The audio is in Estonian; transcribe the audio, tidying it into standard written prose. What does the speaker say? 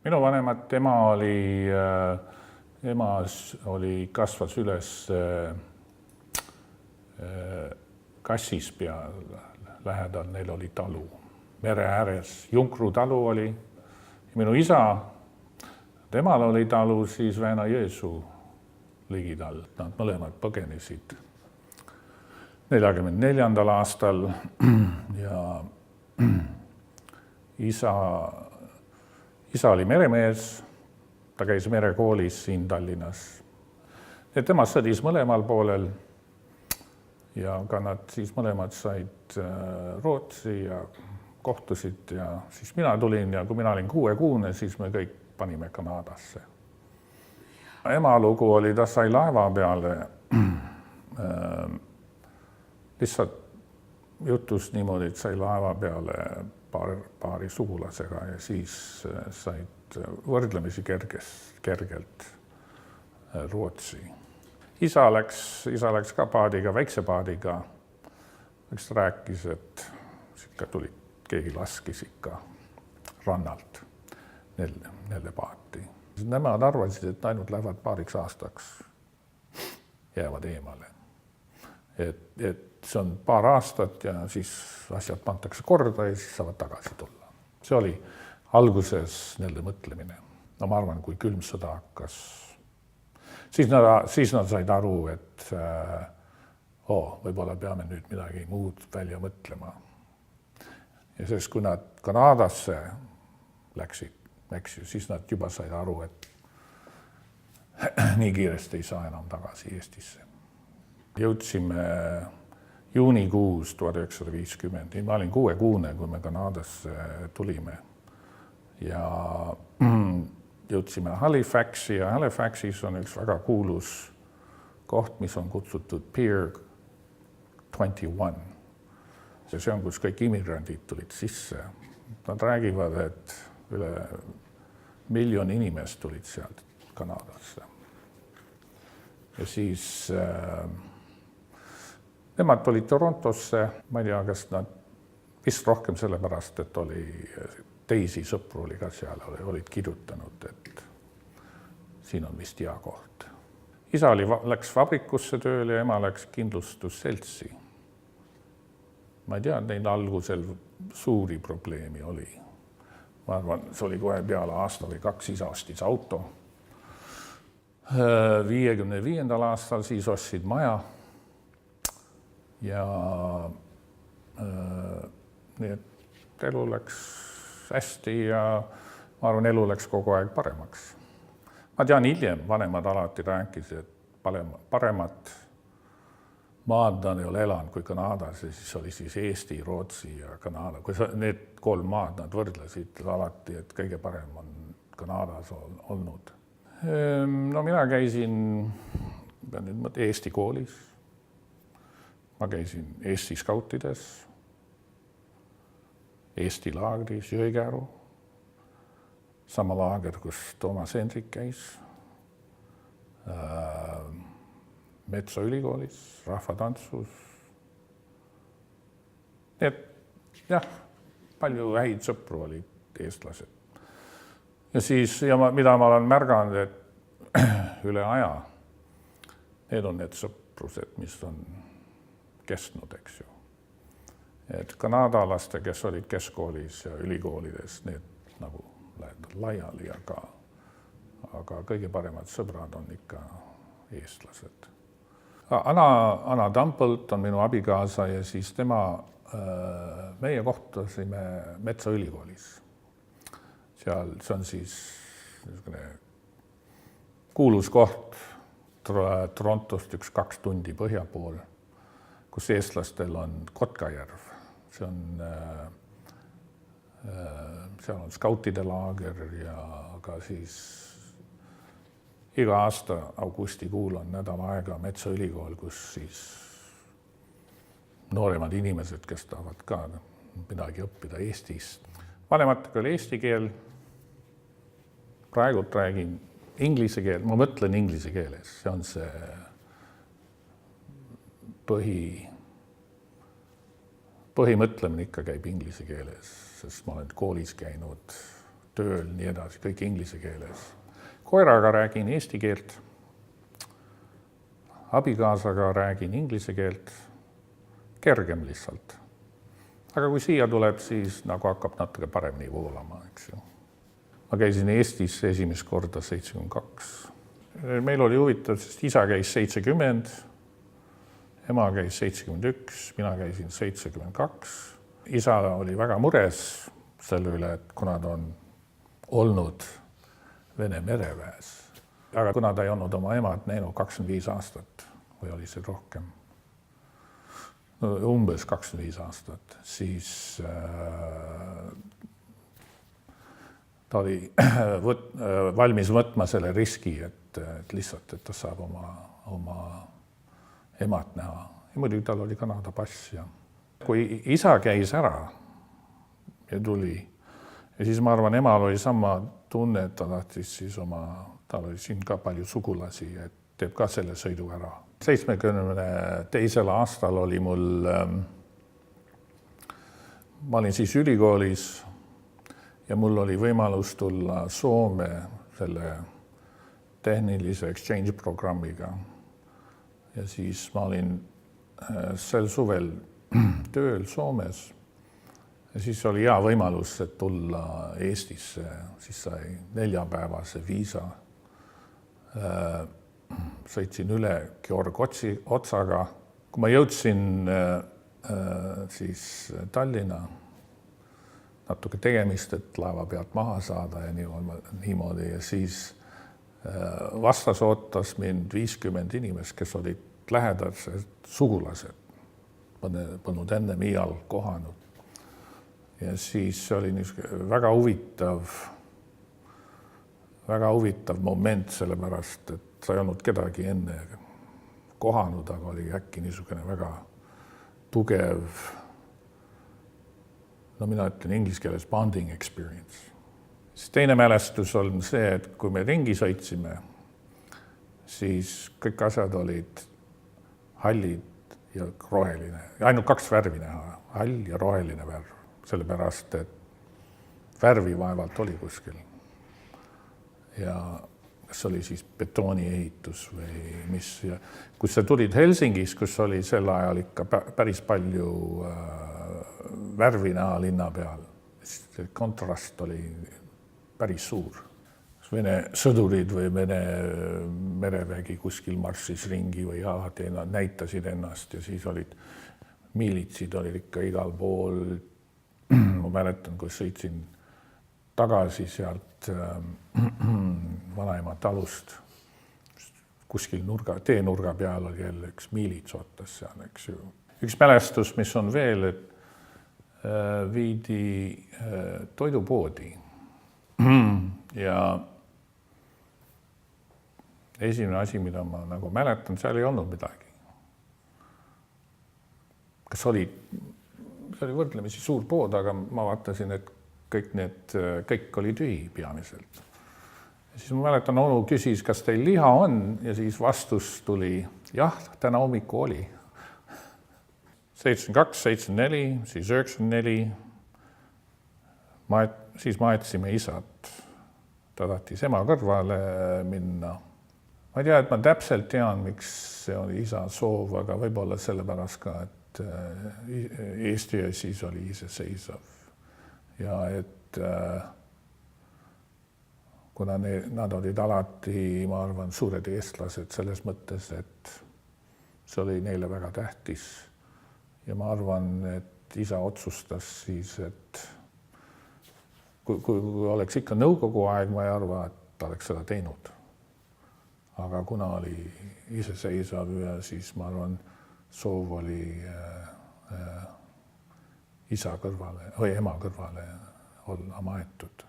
Minu vanemad, kasvas üles Kassispea lähedal, neil oli talu. Mere ääres Junkru talu oli. Minu isa, temal oli talu siis Väina-Jõesuu ligidal. Nad mõlemad põgenesid 1944. aastal ja isa oli meremees, ta käis merekoolis siin Tallinnas. Ja tema sõdis mõlemal poolel ja ka nad siis mõlemad said Rootsi ja kohtusid ja siis mina tulin ja kui mina olin 6-kuune, siis me kõik panime Kanadasse. Ema lugu oli, ta sai laeva peale lihtsalt jutus niimoodi, et sai laeva peale paari sugulasega ja siis said võrdlemisi kergelt Rootsi. Isa läks ka paadiga, väikse paadiga, eks ta rääkis, et keegi laskis ikka rannalt nelle paati. Nemad arvasid, et ainult lähevad paariks aastaks, jäävad eemale. Et see on paar aastat ja siis asjad pantakse korda ja siis saavad tagasi tulla. See oli alguses nende mõtlemine. No ma arvan, kui külm sõda hakkas, siis nad said aru, et võib-olla peame nüüd midagi muud välja mõtlema. Ja sest kui nad Kanadasse läksid, siis nad juba said aru, et nii kiiresti ei saa enam tagasi Eestisse. Jõudsime juunikuus 1950. Ma olin 6-kuune, kui me Kanadasse tulime ja jõudsime Halifaxi ja Halifaxis on üks väga kuulus koht, mis on kutsutud Pier 21. See on, kus kõik immigrandid tulid sisse. Nad räägivad, et üle 1 miljon inimest tulid sealt Kanadasse. Ja siis nemad tulid Torontosse, ma ei tea, kas nad vist rohkem sellepärast, et oli teisi sõpru oli ka seal, olid kirjutanud, et siin on vist hea koht. Isa läks vabrikusse tööle ja ema läks kindlustusseltsi. Ma ei tea, et neil algusel suuri probleemi oli. Ma arvan, see oli kohe peale aasta või 2 isa ostis auto. 55. aastal siis ostsid maja ja nii et elu läks hästi ja ma arvan, elu läks kogu aeg paremaks. Ma tean hiljem, vanemad alati rääkisid, et paremat maad nad ei ole elanud kui Kanadas ja siis oli siis Eesti, Rootsi ja Kanada. Kui need 3 maad nad võrdlesid alati, et kõige parem on Kanadas olnud. No mina käisin Eesti koolis. Ma käisin Eesti skautides, Eesti laagris, Jõekäru, sama laager, kus Toomas Hendrik käis, Metsa ülikoolis, rahvatantsus. Et jah, palju häid sõpru olid eestlased. Ja siis, mida ma olen märganud, et üle aja, need on need sõprused, mis on kestnud, eks ju. Et kanadalaste, kes olid keskkoolis ja ülikoolides, need nagu lähevad laiali, aga kõige paremad sõbrad on ikka eestlased. Anna Tampõlt on minu abikaasa ja siis meie kohtusime Metsa ülikoolis. Seal see on siis kuulus koht Torontost 1-2 tundi põhja pool, kus eestlastel on Kotkajärv. Seal on skautide laager ja ka siis iga aasta augustikuul on nädal aega Metsa ülikool, kus siis nooremad inimesed, kes tahavad ka midagi õppida Eestist. Vanematega oli eesti keel, praegu räägin inglise keel, ma mõtlen inglise keeles, see on see põhimõtlemine ikka käib inglise keeles, sest ma olen koolis käinud tööl, nii edasi, kõik inglise keeles. Koeraga räägin eesti keelt, abikaasaga räägin inglise keelt, kergem lihtsalt. Aga kui siia tuleb, siis nagu hakkab natuke paremini voolama, eks ju. Ma käisin Eestis esimest korda 72. Meil oli huvitav, sest isa käis 70, ema käis 71, mina käisin 72. Isa oli väga mures selle üle, et kuna ta on olnud Vene mereväes. Aga kuna ta ei olnud oma emad näinud 25 aastat või oli see rohkem, umbes 25 aastat, siis ta oli valmis võtma selle riski, et lihtsalt, et ta saab oma emad näha. Ja muidugi tal oli Kanada pass. Ja kui isa käis ära ja tuli, ja siis ma arvan, emal oli sama tunne, et ta tahtis siis tal oli siin ka palju sugulasi, et teeb ka selle sõidu ära. 72. aastal oli mul, ma olin siis ülikoolis ja mul oli võimalus tulla Soome selle tehnilise exchange programmiga. Ja siis ma olin sel suvel tööl Soomes ja siis oli hea võimalus, et tulla Eestisse, siis sai 4-päevase viisa. Sõitsin üle Georg Otsaga. Kui ma jõudsin siis Tallinna, natuke tegemist, et laeva pealt maha saada ja niimoodi ja siis vastas ootas mind 50 inimest, kes olid lähedased sugulased, polnud enne iial kohanud. Ja siis oli väga huvitav moment, sellepärast, et sa ei olnud kedagi enne kohanud, aga oli äkki niisugune väga tugev, no mina ütlen inglise keeles bonding experience. Siis teine mälestus on see, et kui me ringi sõitsime, siis kõik asjad olid hallid ja roheline. Ainult 2 värvi näha, hall ja roheline värv, sellepärast, et värvi vaevalt oli kuskil. Ja kas oli siis betooniehitus või mis. Ja kui sa tulid Helsingis, kus oli sel ajal ikka päris palju värvi näha linna peal, siis kontrast oli päris suur. Vene sõdurid või Vene merevägi kuskil marssis ringi või alati nad näitasid ennast ja siis olid miilitsid olid ikka igal pool. Ma mäletan, kui sõitsin tagasi sealt vanaema talust, kuskil teenurga peal oli jälle üks miilits ootas seal, eks ju. Üks mälestus, mis on veel, et viidi toidupoodi ja esimene asi, mida ma nagu mäletan, seal ei olnud midagi. Kas oli võrdlemisi suur pood, aga ma vaatasin, et kõik oli tühi peamiselt. Ja siis ma mäletan, onu küsis, kas teil liha on ja siis vastus tuli, jah, täna hommiku oli. 72, 74, siis 94. Siis ma aetasime isat. Ta tahtis ema kõrvale minna. Ma ei tea, et ma täpselt tean, miks see oli isa soov, aga võib-olla sellepärast ka, et Eesti siis oli iseseisav. Ja et kuna nad olid alati, ma arvan, suured eestlased selles mõttes, et see oli neile väga tähtis. Ja ma arvan, et isa otsustas siis, et kui oleks ikka nõukogu aeg, ma ei arva, et ta oleks seda teinud. Aga kuna oli iseseisav ja siis ma arvan, soov oli isa kõrvale või ema kõrvale olla maetud.